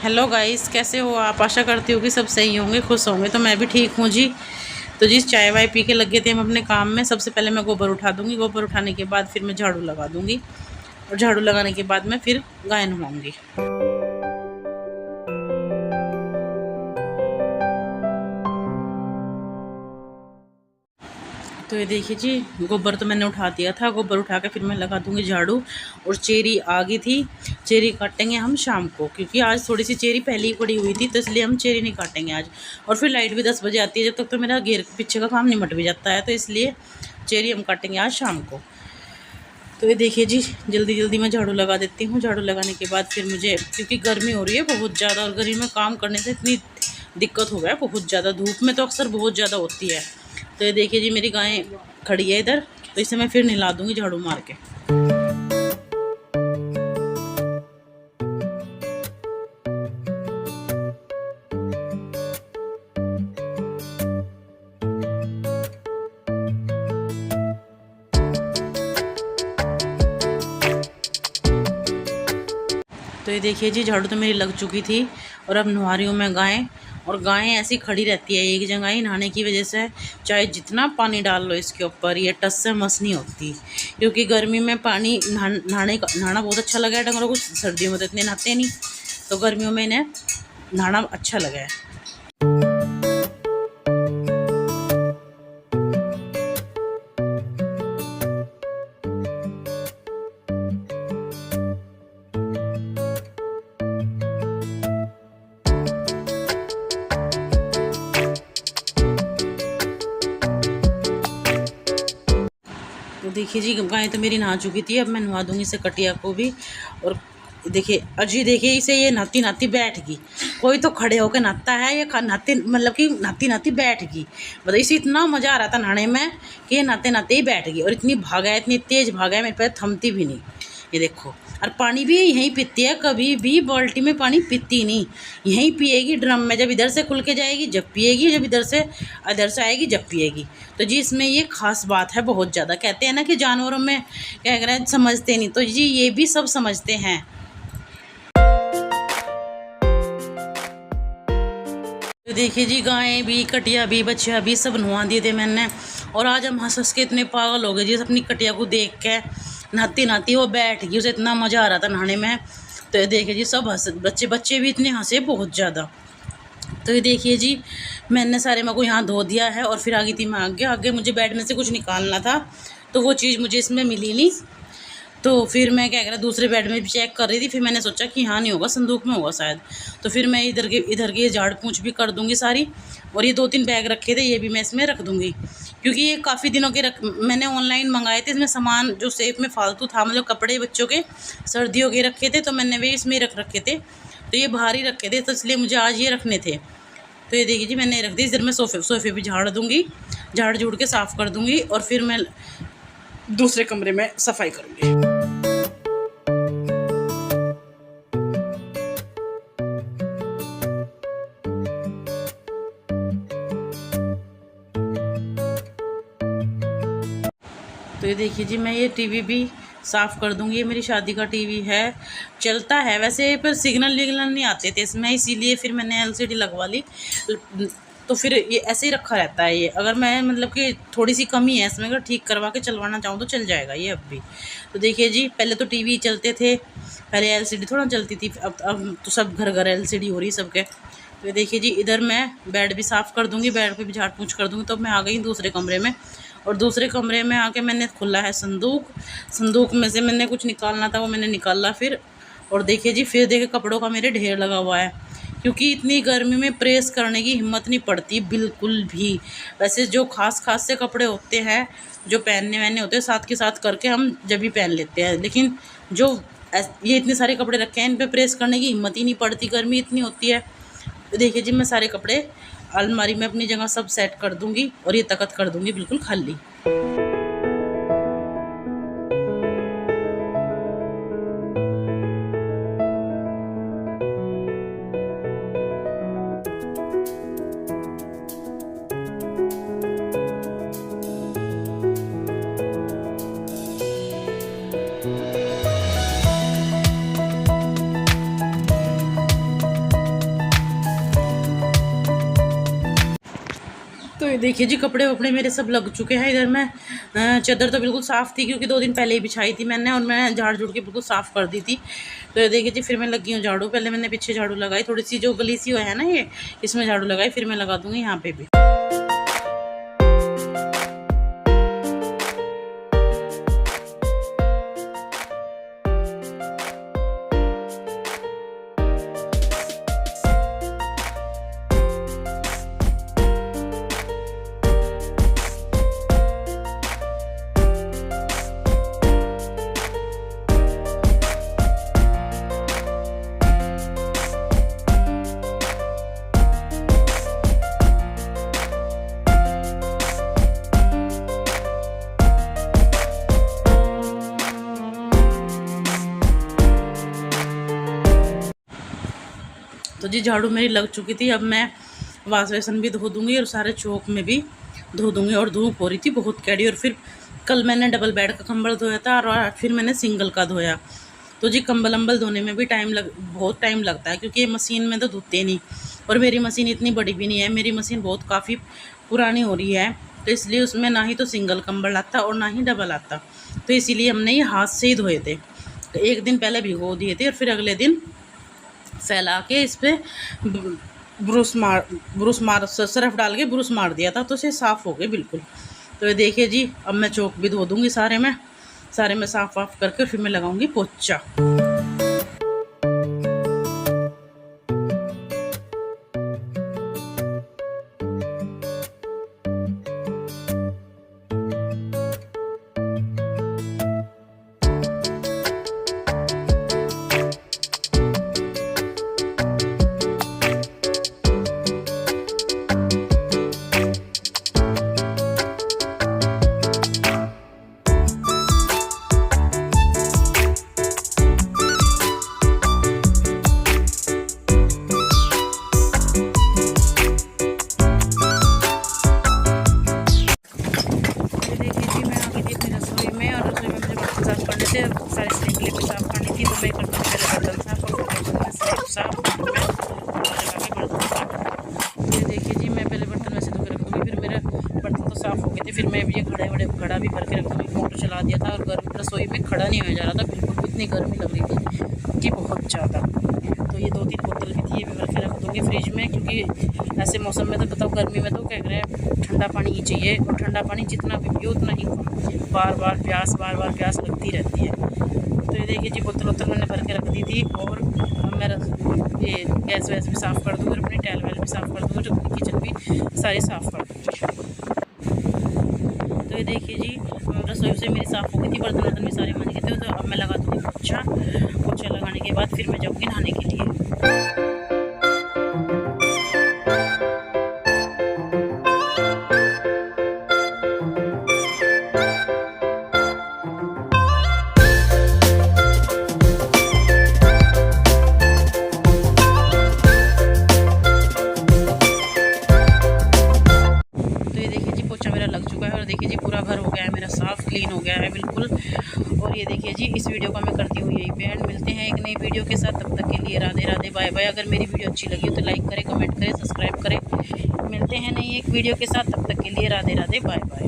Hello guys, कैसे हो आप? आशा करती हूँ कि सब सही होंगे, खुश होंगे। तो मैं भी ठीक हूँ जी। तो जी चाय वाय पी के लगे थे हम अपने काम में। सबसे पहले मैं गोबर उठा दूँगी, गोबर उठाने के बाद फिर मैं झाड़ू लगा दूँगी, और झाड़ू लगाने के बाद मैं फिर गाय नहवाऊँगी। तो ये देखिए जी, गोबर तो मैंने उठा दिया था। गोबर उठा के फिर मैं लगा दूंगी झाड़ू। और चेरी आ गई थी, चेरी काटेंगे हम शाम को, क्योंकि आज थोड़ी सी चेरी पहले ही पड़ी हुई थी, तो इसलिए हम चेरी नहीं काटेंगे आज। और फिर लाइट भी 10 बजे आती है, जब तक तो मेरा घेर पीछे का काम निमट भी जाता है, तो इसलिए चेरी हम काटेंगे आज शाम को। तो ये देखिए जी, जल्दी जल्दी मैं झाड़ू लगा देती हूँ। झाड़ू लगाने के बाद फिर मुझे, क्योंकि गर्मी हो रही है बहुत ज़्यादा, और गर्मी में काम करने से इतनी दिक्कत हो गया है बहुत ज़्यादा। धूप में तो अक्सर बहुत ज़्यादा होती है। तो ये देखिए जी, मेरी गाय खड़ी है इधर, तो इसे मैं फिर नहला दूँगी झाड़ू मार के। तो ये देखिए जी, झाड़ू तो मेरी लग चुकी थी, और अब नहा रही हूँ मैं गाय। और गायें ऐसी खड़ी रहती है एक जगह ही नहाने की वजह से, चाहे जितना पानी डाल लो इसके ऊपर, ये टस से मस नहीं होती। क्योंकि गर्मी में पानी नहाना बहुत अच्छा लगा है डंगरों को। सर्दियों में तो इतने नहाते नहीं, तो गर्मियों में इन्हें नहाना अच्छा लगा है। तो देखिए जी, गाय तो मेरी नहा चुकी थी। अब मैं नहा दूंगी इसे, कटिया को भी। और देखिए अजी, देखिए इसे, ये नहाती नहाती बैठ गई। कोई तो खड़े होकर नहाता है, ये नहाती मतलब कि नहाती नहाती बैठ गई। मतलब इसे इतना मज़ा आ रहा था नहाने में कि ये नहाते नहाते ही बैठ गई। और इतनी भागा है, इतनी तेज़ भागा है, मेरे पैर थमती भी नहीं। ये देखो, और पानी भी यहीं पीती है, कभी भी बाल्टी में पानी पीती नहीं। यहीं पिएगी ड्रम में, जब इधर से खुल के जाएगी जब पिएगी, जब इधर से आएगी जब पिएगी। तो जी इसमें ये खास बात है बहुत ज़्यादा। कहते हैं ना कि जानवरों में क्या कह रहे हैं, समझते नहीं, तो जी ये भी सब समझते हैं। तो देखिए जी, गायें भी, कटिया भी, बच्चियाँ भी सब नहवा दिए थे मैंने। और आज हम हंस हंस के इतने पागल हो गए जी अपनी कटिया को देख के। नहाती नहाती वो बैठ गई, उसे इतना मज़ा आ रहा था नहाने में। तो ये देखिए जी, सब हंस, बच्चे भी इतने हंसे बहुत ज़्यादा। तो ये देखिए जी, मैंने सारे माँ को यहाँ धो दिया है, और फिर आ गई थी मैं आगे। आगे मुझे बेड में से कुछ निकालना था, तो वो चीज़ मुझे इसमें मिली नहीं। तो फिर मैं क्या करा, दूसरे बेड में भी चेक कर रही थी। फिर मैंने सोचा कि हाँ नहीं होगा, संदूक में होगा शायद। तो फिर मैं इधर की झाड़ पूंछ भी कर दूंगी सारी। और ये 2-3 बैग रखे थे, ये भी मैं इसमें रख दूंगी, क्योंकि ये काफ़ी दिनों के मैंने ऑनलाइन मंगाए थे। इसमें सामान जो सेफ में फालतू था, मतलब कपड़े बच्चों के सर्दियों के रखे थे, तो मैंने वे इसमें रख रखे थे। तो ये बाहर ही रखे थे, तो इसलिए मुझे आज ये रखने थे। तो ये देखिए जी, मैंने रख दी। इधर मैं सोफे भी झाड़ दूंगी, झाड़ झूड़ के साफ़ कर दूंगी, और फिर मैं दूसरे कमरे में सफाई करूँगी। तो ये देखिए जी, मैं ये टीवी भी साफ़ कर दूंगी। ये मेरी शादी का टीवी है, चलता है वैसे, पर सिग्नल विग्नल नहीं आते थे इसमें, इसीलिए फिर मैंने एलसीडी लगवा ली। तो फिर ये ऐसे ही रखा रहता है। ये अगर मैं मतलब कि थोड़ी सी कमी है इसमें, अगर ठीक करवा के चलवाना चाहूँ तो चल जाएगा ये अब भी। तो देखिए जी, पहले तो टीवी चलते थे, पहले एलसीडी थोड़ा चलती थी, अब तो सब घर घर एलसीडी हो रही सबके। तो ये देखिए जी, इधर मैं बेड भी साफ़ कर दूँगी, बेड पे भी झाड़ पूछ कर दूँगी। तो मैं आ गई दूसरे कमरे में, और दूसरे कमरे में आके मैंने खोला है संदूक। संदूक में से मैंने कुछ निकालना था, वो मैंने निकाला फिर। और देखिए जी, फिर देखिए कपड़ों का मेरे ढेर लगा हुआ है, क्योंकि इतनी गर्मी में प्रेस करने की हिम्मत नहीं पड़ती बिल्कुल भी। वैसे जो खास से कपड़े होते हैं, जो पहनने वहनने होते हैं, साथ के साथ करके हम जब भी पहन लेते हैं, लेकिन जो ये इतने सारे कपड़े रखे हैं, इन पर प्रेस करने की हिम्मत ही नहीं पड़ती, गर्मी इतनी होती है। तो देखिए जी, मैं सारे कपड़े अलमारी में अपनी जगह सब सेट कर दूंगी, और ये तख्त कर दूंगी बिल्कुल खाली। ये देखिए जी कपड़े वपड़े मेरे सब लग चुके हैं। इधर मैं चादर तो बिल्कुल साफ़ थी क्योंकि 2 दिन पहले ही बिछाई थी मैंने, और मैं झाड़ झुड़ के बिल्कुल साफ़ कर दी थी। तो ये देखिए जी फिर मैं लगी हूँ झाड़ू। पहले मैंने पीछे झाड़ू लगाई, थोड़ी सी जो गली सी है ना ये, इसमें झाड़ू लगाई, फिर मैं लगा दूँगी यहाँ पे भी। तो जी झाड़ू मेरी लग चुकी थी। अब मैं वाश बेसन भी धो दूँगी और सारे चौक में भी धो दूँगी। और धूप हो रही थी बहुत कैडी। और फिर कल मैंने डबल बेड का कंबल धोया था और फिर मैंने सिंगल का धोया। तो जी कंबल अम्बल धोने में भी बहुत टाइम लगता है क्योंकि ये मशीन में तो धोते नहीं, और मेरी मशीन इतनी बड़ी भी नहीं है। मेरी मशीन बहुत काफ़ी पुरानी हो रही है, तो इसलिए उसमें ना ही तो सिंगल कंबल आता और ना ही डबल आता। तो इसीलिए हमने ये हाथ से ही धोए थे। तो एक दिन पहले भिगो दिए थे और फिर अगले दिन फैला के इस पर ब्रश मार सरफ डाल के ब्रश मार दिया था, तो इसे साफ़ हो गए बिल्कुल। तो ये देखिए जी अब मैं चौक भी धो दूँगी सारे में साफ़ वाफ करके फिर मैं लगाऊंगी पोछा। सारे स्टिंगली भी साफ़ करनी थी, तो मैं करता हूँ पहले बर्तन साफ़ और साफ़ ये देखिए जी मैं पहले बर्तन वैसे धो के रख दूँगी, फिर मेरे बर्तन तो साफ़ हो गए थे। फिर मैं ये घड़ा भी भर के रख दूँगी। मोटर चला दिया था और गर्म रसोई में खड़ा नहीं हो जा रहा था बिल्कुल, इतनी गर्मी लग रही थी कि बहुत ज़्यादा। तो ये 2-3 बोतल भी थी, ये भी भर के रख दूँगी फ्रिज में, क्योंकि ऐसे मौसम में तो बताओ गर्मी में तो क्या करें, ठंडा पानी ही चाहिए। और ठंडा पानी जितना भी पियो उतना ही कम, बार बार प्यास लगती रहती है। तो ये देखिए जी बोतल मैंने भर के रख दी थी। और मैं ये गैस वैस भी साफ़ कर दूँगी और अपनी टैल वैल भी साफ़ कर दूँगी, और अपनी किचन भी सारी साफ़ कर दूँगी। तो ये देखिए जी रसोई से मेरी साफ़ हो गई थी, बर्तन भी सारे मांज गए थे। तो अब मैं लगा दूँगी पोछा लगाने के बाद फिर मैं जाऊँगी नहाने के लिए। देखिए जी पूरा घर हो गया है मेरा साफ़, क्लीन हो गया है बिल्कुल। और ये देखिए जी इस वीडियो का मैं करती हूँ यही पे एंड। मिलते हैं एक नई वीडियो के साथ, तब तक के लिए राधे राधे बाय बाय। अगर मेरी वीडियो अच्छी लगी तो लाइक करें, कमेंट करें, सब्सक्राइब करें। मिलते हैं नई एक वीडियो के साथ, तब तक के लिए राधे राधे बाय बाय।